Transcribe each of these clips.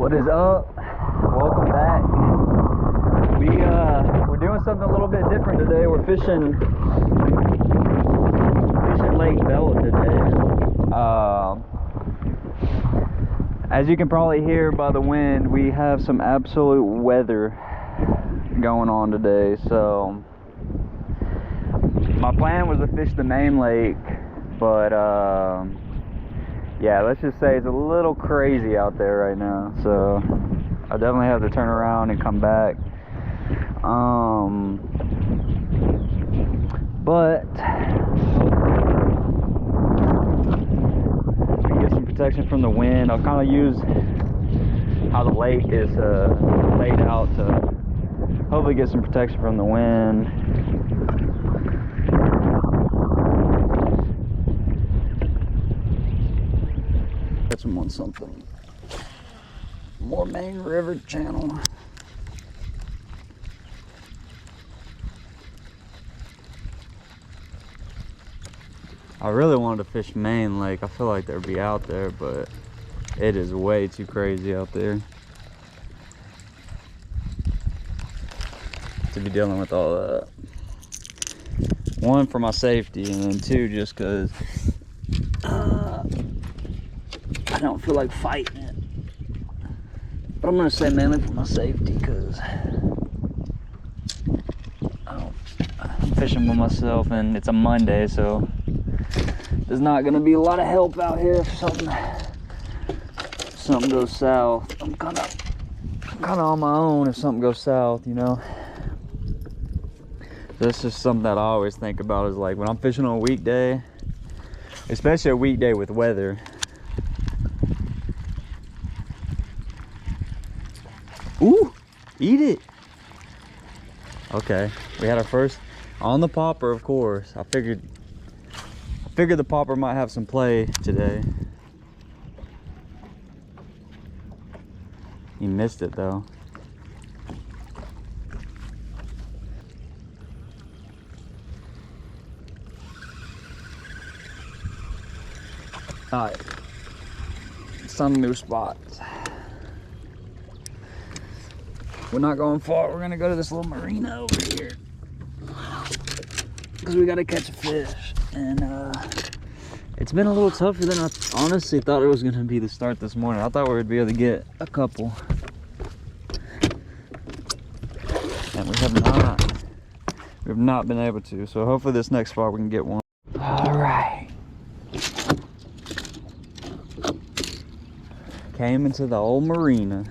What is up? Welcome back. We're doing something a little bit different today. We're fishing Lake Belt today. As you can probably hear by the wind, we have some absolute weather going on today. So my plan was to fish the main lake, but yeah, let's just say it's a little crazy out there right now, so I definitely have to turn around and come back. But we can get some protection from the wind. I'll kind of use how the lake is laid out to hopefully get some protection from the wind. Catch them on something more main river channel. I really wanted to fish main lake. I feel like they'd be out there, but it is way too crazy out there to be dealing with all that. One, for my safety, and then two, just because I don't feel like fighting it. But I'm gonna say mainly for my safety, because I'm fishing by myself and it's a Monday, so there's not gonna be a lot of help out here if something goes south. I'm kind of on my own if something goes south, you know. This is something that I always think about, is like when I'm fishing on a weekday, especially a weekday with weather. Ooh, eat it. Okay, we had our first on the popper, of course. I figured the popper might have some play today. He missed it though. All right, some new spots. We're not going far. We're gonna go to this little marina over here because we gotta catch a fish. And it's been a little tougher than I honestly thought it was gonna be to start this morning. I thought we would be able to get a couple, and we have not been able to. So hopefully this next spot we can get one. All right, came into the old marina.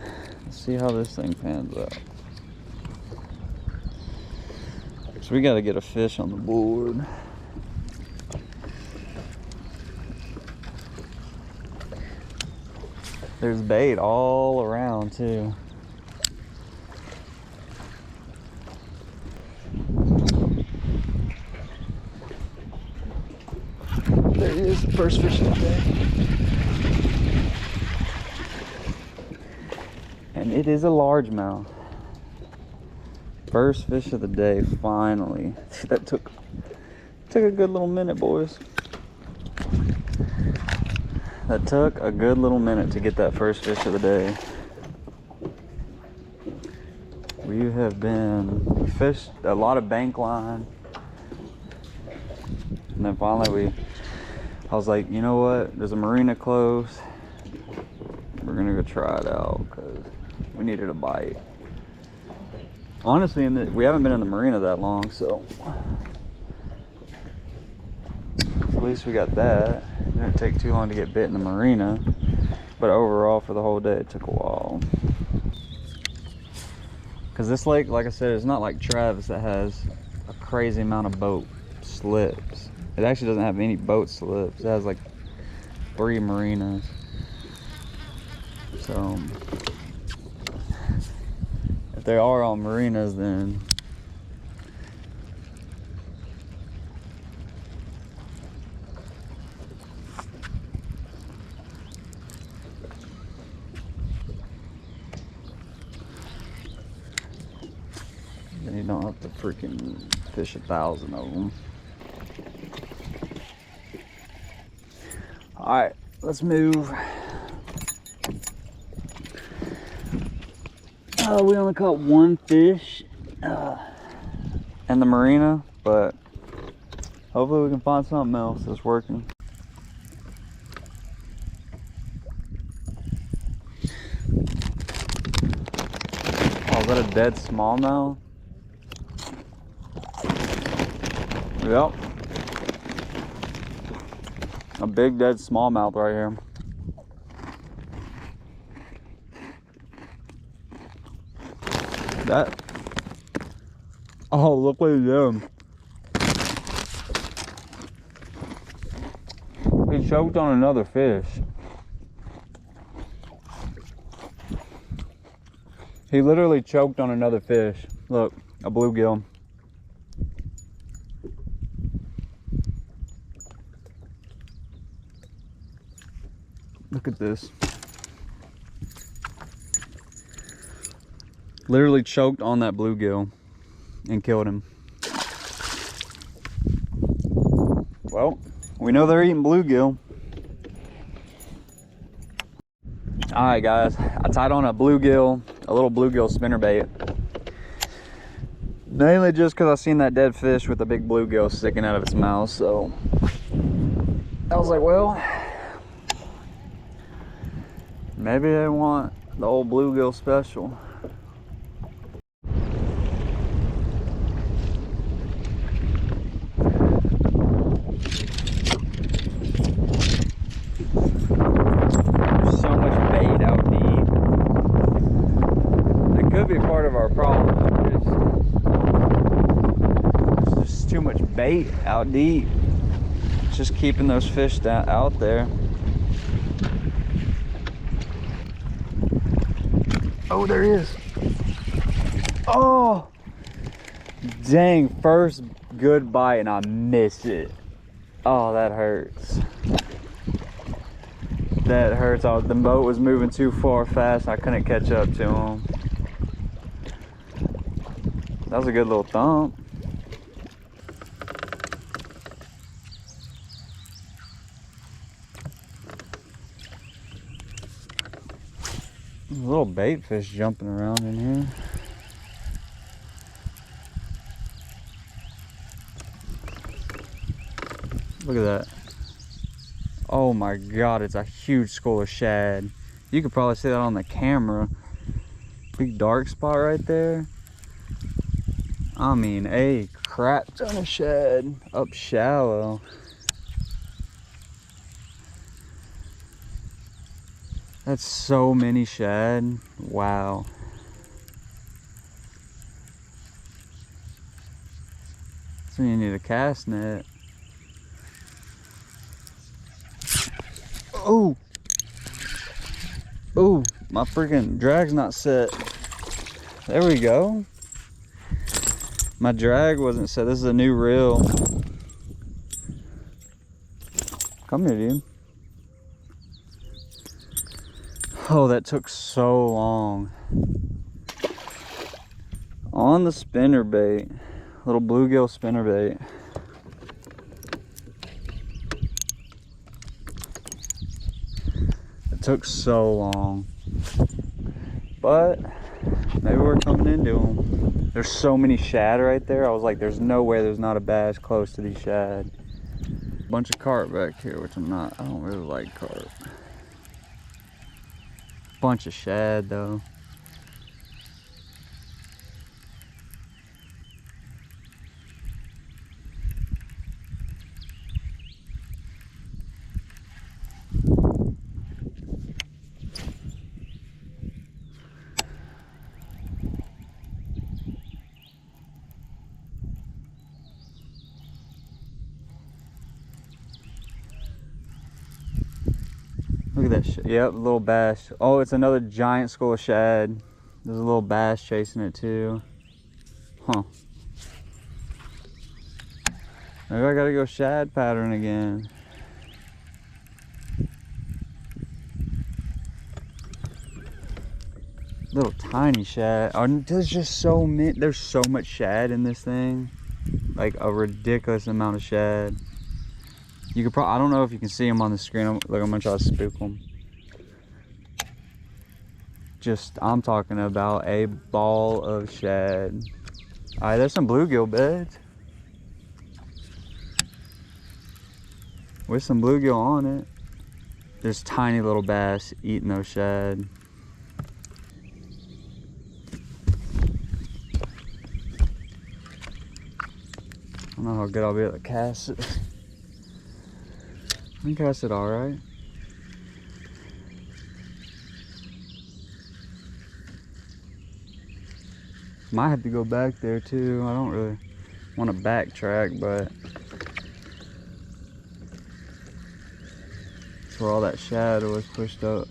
Let's see how this thing pans out. So we got to get a fish on the board. There's bait all around too. There he is, the first fish of the day. And it is a largemouth. First fish of the day, finally. That took a good little minute, boys. That took a good little minute to get that first fish of the day. We fished a lot of bank line. And then finally I was like, you know what? There's a marina close. We're gonna go try it out because we needed a bite. Honestly, we haven't been in the marina that long, so at least we got that. It didn't take too long to get bit in the marina, but overall for the whole day it took a while. Because this lake, like I said, it's not like Travis that has a crazy amount of boat slips. It actually doesn't have any boat slips. It has like 3 marinas. So if they are all marinas, then you don't have to freaking fish 1,000 of them. All right, let's move. We only caught one fish in the marina, but hopefully we can find something else that's working. Oh, is that a dead smallmouth? Yep. A big dead smallmouth right here. That. Oh, look what he's doing. He choked on another fish. He literally choked on another fish. Look, a bluegill. Look at this. Literally choked on that bluegill and killed him. Well, we know they're eating bluegill. Alright guys, I tied on a bluegill, a little bluegill spinnerbait. Mainly just because I seen that dead fish with a big bluegill sticking out of its mouth, so I was like, well, maybe they want the old bluegill special. There's so much bait out deep. It could be part of our problem. There's just too much bait out deep. It's just keeping those fish down out there. Oh, there he is. Oh, dang, first good bite and I missed it. Oh, that hurts. That hurts. The boat was moving too far fast. I couldn't catch up to him. That was a good little thump. Little bait fish jumping around in here. Look at that. Oh my god, it's a huge school of shad. You could probably see that on the camera. Big dark spot right there. I mean, a crap ton of shad up shallow. That's so many shad. Wow. So you need a cast net. Oh. Oh, my freaking drag's not set. There we go. My drag wasn't set. This is a new reel. Come here, dude. Oh, that took so long. On the spinnerbait, little bluegill spinnerbait. It took so long, but maybe we're coming into them. There's so many shad right there. I was like, there's no way there's not a bass close to these shad. Bunch of carp back here, which I don't really like carp. Bunch of shad though. Look at that shit. Yep, little bass. Oh, it's another giant school of shad. There's a little bass chasing it too. Huh. Maybe I gotta go shad pattern again. Little tiny shad. Oh, there's just so many. There's so much shad in this thing. Like a ridiculous amount of shad. You could probably, I don't know if you can see them on the screen. Look, I'm gonna try to spook them. Just, I'm talking about a ball of shad. All right, there's some bluegill beds with some bluegill on it. There's tiny little bass eating those shad. I don't know how good I'll be able to cast it. I can cast it all right. Might have to go back there too. I don't really want to backtrack, but that's where all that shadow was pushed up.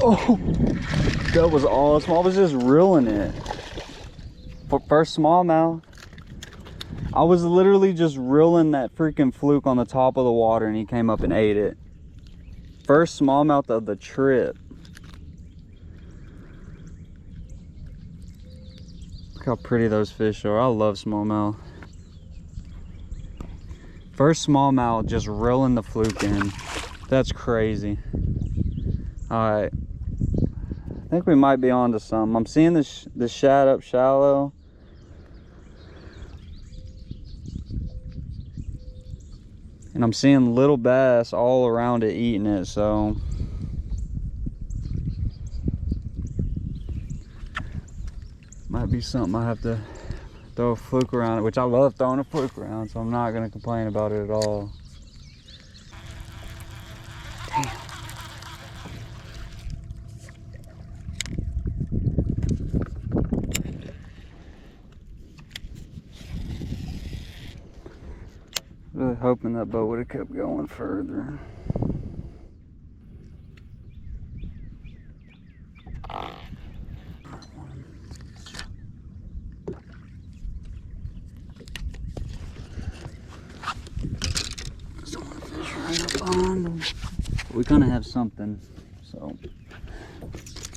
Oh, that was awesome. I was just reeling it. First smallmouth. I was literally just reeling that freaking fluke on the top of the water and he came up and ate it. First smallmouth of the trip. Look how pretty those fish are. I love smallmouth. First smallmouth, just reeling the fluke in. That's crazy. All right. I think we might be on to something. I'm seeing the shad up shallow. And I'm seeing little bass all around it eating it, so. Might be something I have to throw a fluke around it, which I love throwing a fluke around, so I'm not gonna complain about it at all. Damn. Really hoping that boat would have kept going further. Someone fish right up on them. We kind of have something, so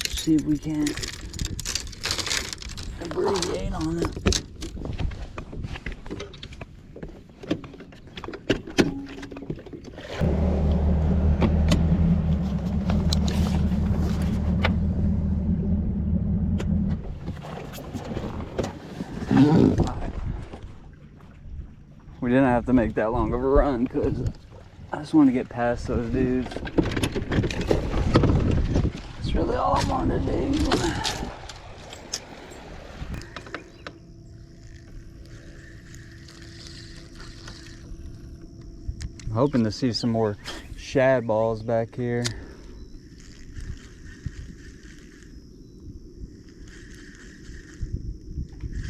see if we can abbreviate on it. We didn't have to make that long of a run because I just wanted to get past those dudes. That's really all I wanted to do. I'm hoping to see some more shad balls back here.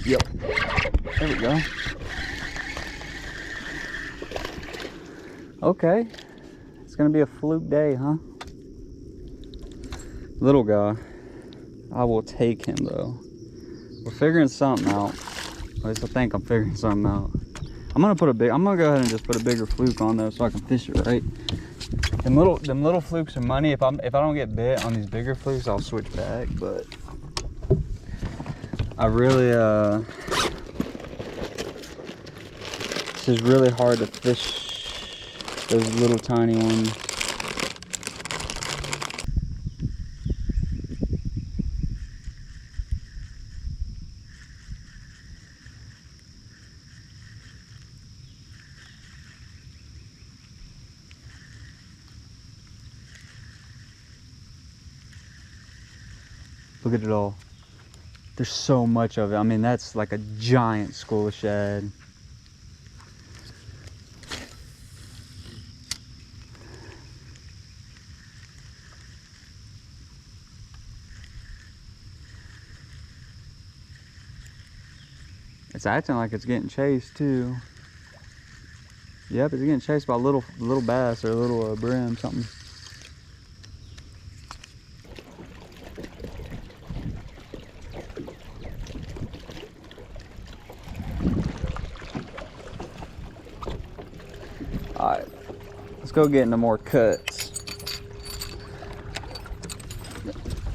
Yep, there we go. Okay, it's gonna be a fluke day, huh? Little guy, I will take him though. We're figuring something out. At least I think I'm figuring something out. I'm gonna go ahead and just put a bigger fluke on though so I can fish it right. Them little flukes are money. If I don't get bit on these bigger flukes, I'll switch back, but I really this is really hard to fish those little tiny ones. Look at it all. There's so much of it. I mean, that's like a giant school of shad. It's acting like it's getting chased too. Yep, it's getting chased by little bass or little brim, something. let's go get into more cuts.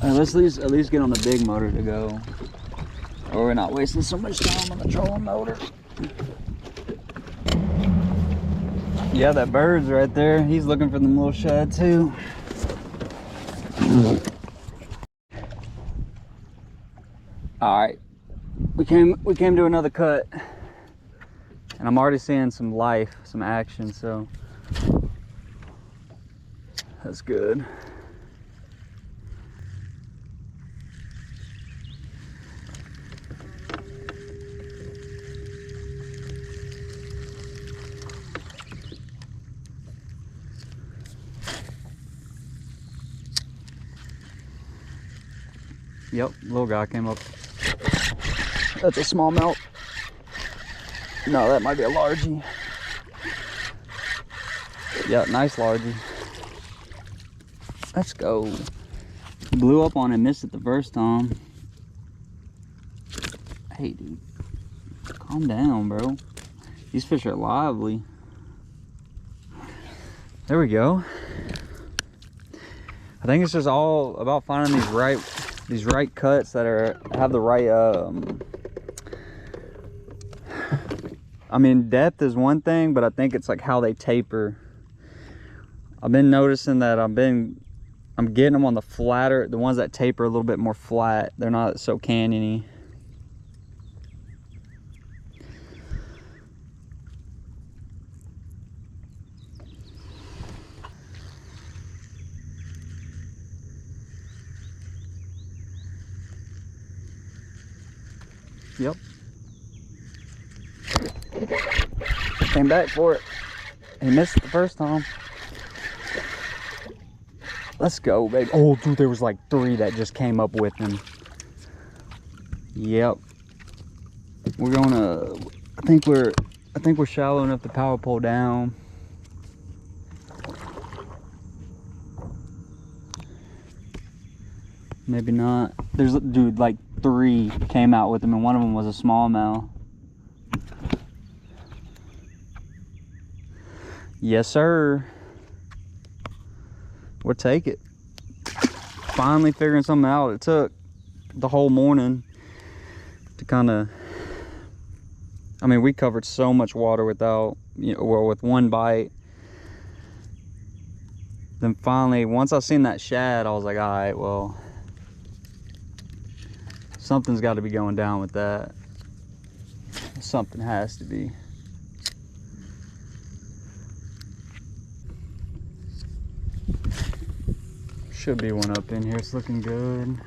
Let's at least get on the big motor to go, or we're not wasting so much time on the trolling motor. Yeah, that bird's right there. He's looking for them little shad too. All right, we came to another cut, and I'm already seeing some life, some action, so that's good. Yep, little guy came up. That's a smallmouth. No, that might be a largie. Yeah, nice largie. Let's go. Blew up on him, missed it the first time. Hey, dude. Calm down, bro. These fish are lively. There we go. I think it's just all about finding these right cuts that have the right I mean, depth is one thing, but I think it's like how they taper. I've been noticing that I'm getting them on the flatter, the ones that taper a little bit more flat. They're not so canyony. Yep. Came back for it. He missed it the first time. Let's go, baby. Oh, dude, there was like 3 that just came up with him. Yep. We're gonna. I think we're shallow enough to power pole down. Maybe not. There's, dude, like 3 came out with him, and one of them was a smallmouth. Yes, sir. We'll take it. Finally figuring something out. It took the whole morning to kind of. I mean, we covered so much water without, well, with one bite. Then finally, once I seen that shad, I was like, all right, well, something's got to be going down with that. Something has to be. Should be one up in here. It's looking good.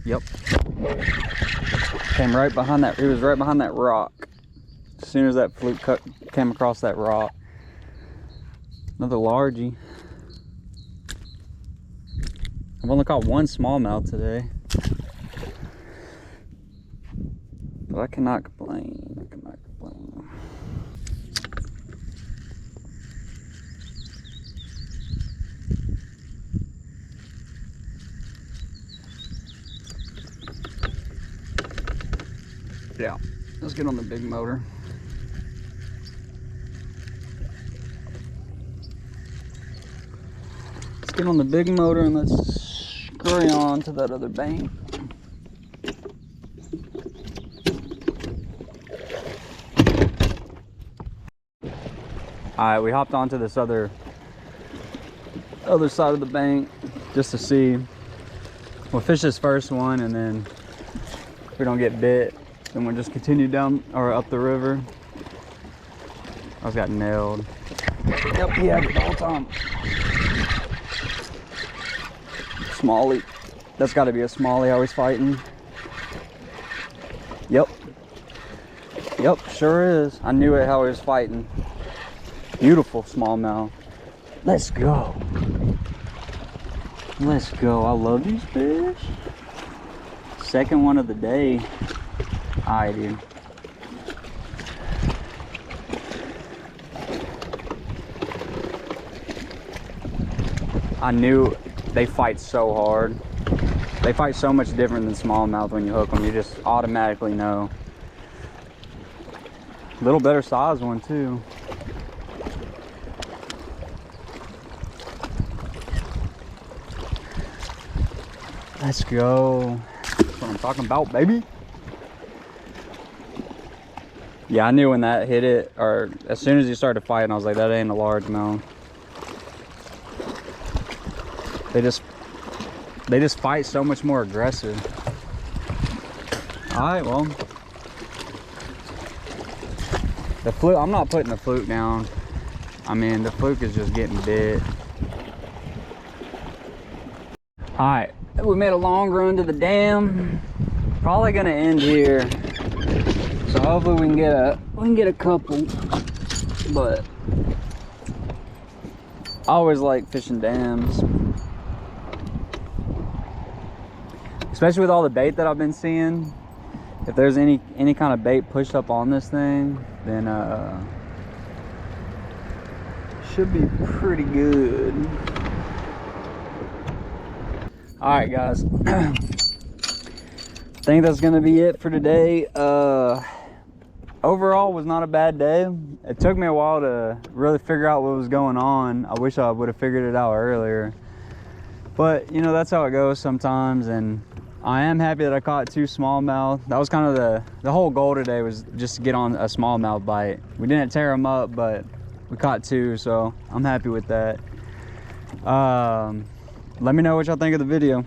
Yep. Came right behind that. It was right behind that rock. As soon as that fluke came across that rock. Another largie. I've only caught 1 smallmouth today. But I cannot complain. I cannot complain. Yeah, let's get on the big motor. Let's get on the big motor and let's scurry on to that other bank. All right, we hopped onto this other side of the bank just to see. We'll fish this first one, and then if we don't get bit, then we'll just continue down or up the river. I just got nailed. Yep, he had it the whole time. Smallie. That's got to be a smallie I was fighting. Yep. Yep, sure is. I knew it how he was fighting. Beautiful smallmouth. Let's go. Let's go. I love these fish. Second one of the day. Alright, dude. I knew they fight so hard. They fight so much different than smallmouth when you hook them. You just automatically know. A little better size one too. Let's go. That's what I'm talking about, baby. Yeah, I knew when that hit it, or as soon as he started fighting, I was like, that ain't a largemouth. They just fight so much more aggressive. All right, well, the fluke, I'm not putting the fluke down. I mean, the fluke is just getting bit. All right, we made a long run to the dam. Probably gonna end here. So hopefully we can get a couple. But I always like fishing dams, especially with all the bait that I've been seeing. If there's any kind of bait pushed up on this thing, then should be pretty good. All right, guys. I think that's gonna be it for today. Overall, was not a bad day. It took me a while to really figure out what was going on. I wish I would have figured it out earlier, but you know, that's how it goes sometimes. And I am happy that I caught 2 smallmouth. That was kind of the whole goal today, was just to get on a smallmouth bite. We didn't tear them up, but we caught 2, so I'm happy with that. Let me know what y'all think of the video.